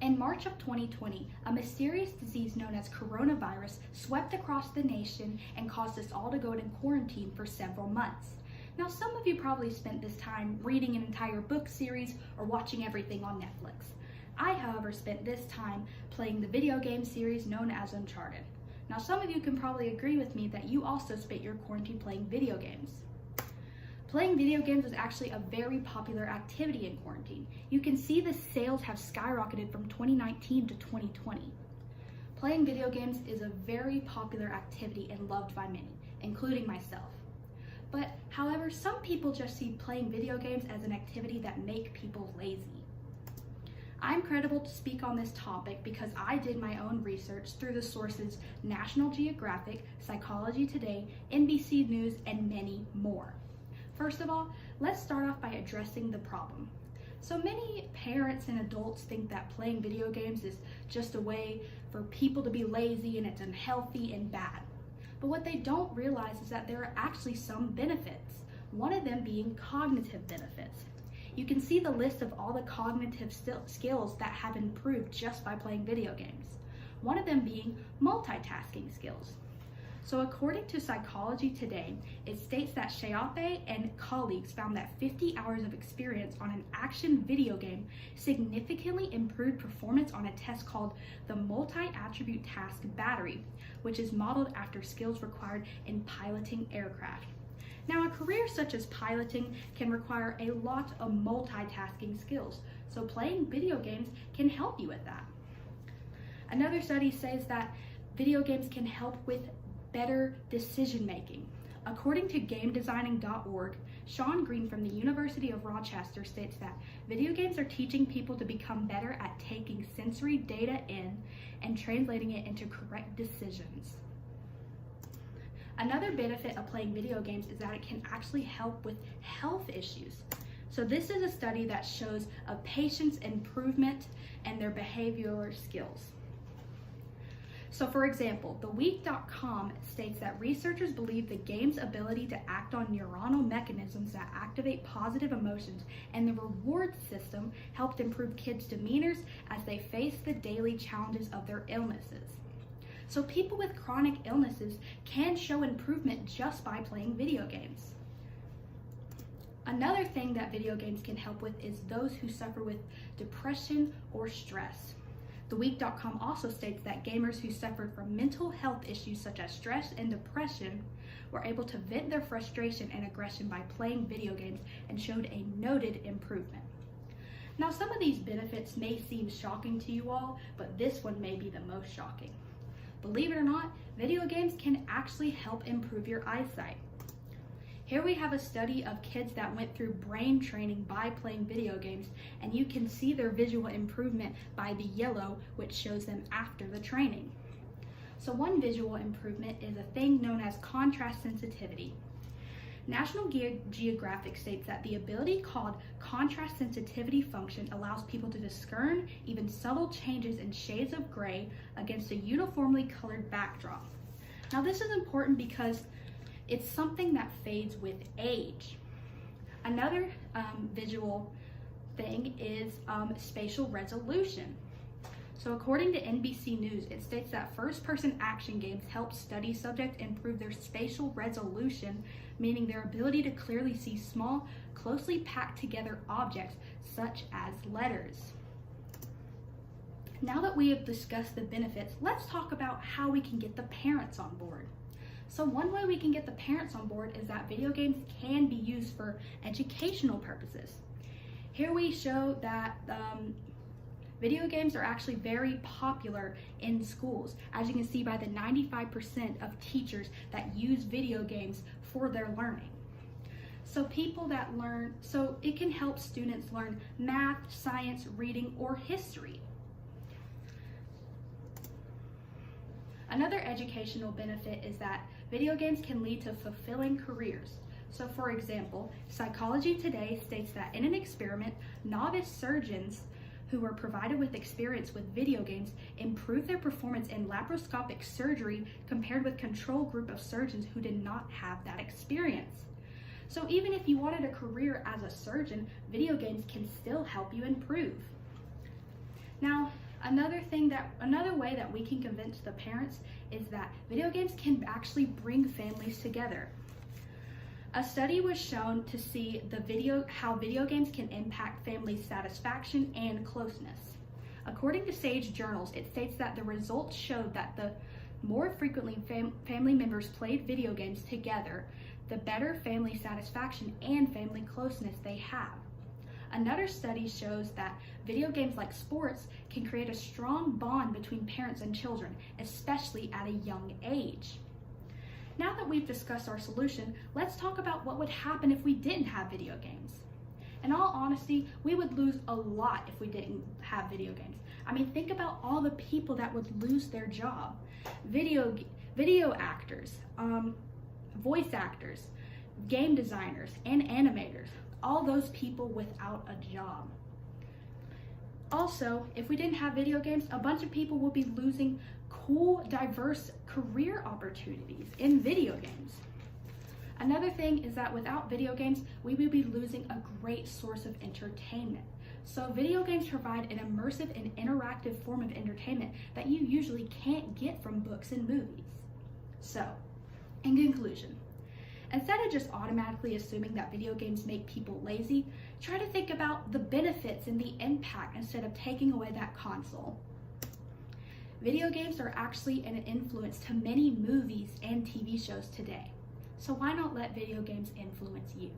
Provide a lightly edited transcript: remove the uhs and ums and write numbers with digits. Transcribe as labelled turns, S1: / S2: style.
S1: In March of 2020, a mysterious disease known as coronavirus swept across the nation and caused us all to go into quarantine for several months. Now, some of you probably spent this time reading an entire book series or watching everything on Netflix. I, however, spent this time playing the video game series known as Uncharted. Now, some of you can probably agree with me that you also spent your quarantine playing video games. Playing video games was actually a very popular activity in quarantine. You can see the sales have skyrocketed from 2019 to 2020. Playing video games is a very popular activity and loved by many, including myself. But however, some people just see playing video games as an activity that make people lazy. I'm credible to speak on this topic because I did my own research through the sources National Geographic, Psychology Today, NBC News, and many more. First of all, let's start off by addressing the problem. So many parents and adults think that playing video games is just a way for people to be lazy and it's unhealthy and bad. But what they don't realize is that there are actually some benefits, one of them being cognitive benefits. You can see the list of all the cognitive skills that have improved just by playing video games, one of them being multitasking skills. So according to Psychology Today, it states that Shayape and colleagues found that 50 hours of experience on an action video game significantly improved performance on a test called the Multi-Attribute Task Battery, which is modeled after skills required in piloting aircraft. Now, a career such as piloting can require a lot of multitasking skills, so playing video games can help you with that. Another study says that video games can help with better decision making. According to GameDesigning.org, Sean Green from the University of Rochester states that video games are teaching people to become better at taking sensory data in and translating it into correct decisions. Another benefit of playing video games is that it can actually help with health issues. So this is a study that shows a patient's improvement and their behavioral skills. So for example, theweek.com states that researchers believe the game's ability to act on neuronal mechanisms that activate positive emotions and the reward system helped improve kids' demeanors as they face the daily challenges of their illnesses. So people with chronic illnesses can show improvement just by playing video games. Another thing that video games can help with is those who suffer with depression or stress. TheWeek.com also states that gamers who suffered from mental health issues such as stress and depression were able to vent their frustration and aggression by playing video games and showed a noted improvement. Now, some of these benefits may seem shocking to you all, but this one may be the most shocking. Believe it or not, video games can actually help improve your eyesight. Here we have a study of kids that went through brain training by playing video games, and you can see their visual improvement by the yellow, which shows them after the training. So one visual improvement is a thing known as contrast sensitivity. National Geographic states that the ability called contrast sensitivity function allows people to discern even subtle changes in shades of gray against a uniformly colored backdrop. Now this is important because it's something that fades with age. Another visual thing is spatial resolution. So according to NBC News, it states that first-person action games help study subjects improve their spatial resolution, meaning their ability to clearly see small, closely packed together objects such as letters. Now that we have discussed the benefits, let's talk about how we can get the parents on board. So one way we can get the parents on board is that video games can be used for educational purposes. Here we show that video games are actually very popular in schools, as you can see by the 95% of teachers that use video games for their learning. So it can help students learn math, science, reading, or history. Another educational benefit is that video games can lead to fulfilling careers. So for example, Psychology Today states that in an experiment, novice surgeons who were provided with experience with video games improved their performance in laparoscopic surgery compared with control group of surgeons who did not have that experience. So even if you wanted a career as a surgeon, video games can still help you improve. Now, Another way that we can convince the parents is that video games can actually bring families together. A study was shown to see how video games can impact family satisfaction and closeness. According to Sage Journals, it states that the results showed that the more frequently family members played video games together, the better family satisfaction and family closeness they have. Another study shows that video games like sports can create a strong bond between parents and children, especially at a young age. Now that we've discussed our solution, let's talk about what would happen if we didn't have video games. In all honesty, we would lose a lot if we didn't have video games. I mean, think about all the people that would lose their job. Video actors, voice actors, game designers, and animators. All those people without a job. Also, if we didn't have video games, a bunch of people would be losing cool, diverse career opportunities in video games. Another thing is that without video games, we would be losing a great source of entertainment. So video games provide an immersive and interactive form of entertainment that you usually can't get from books and movies. So, in conclusion, instead of just automatically assuming that video games make people lazy, try to think about the benefits and the impact instead of taking away that console. Video games are actually an influence to many movies and TV shows today. So why not let video games influence you?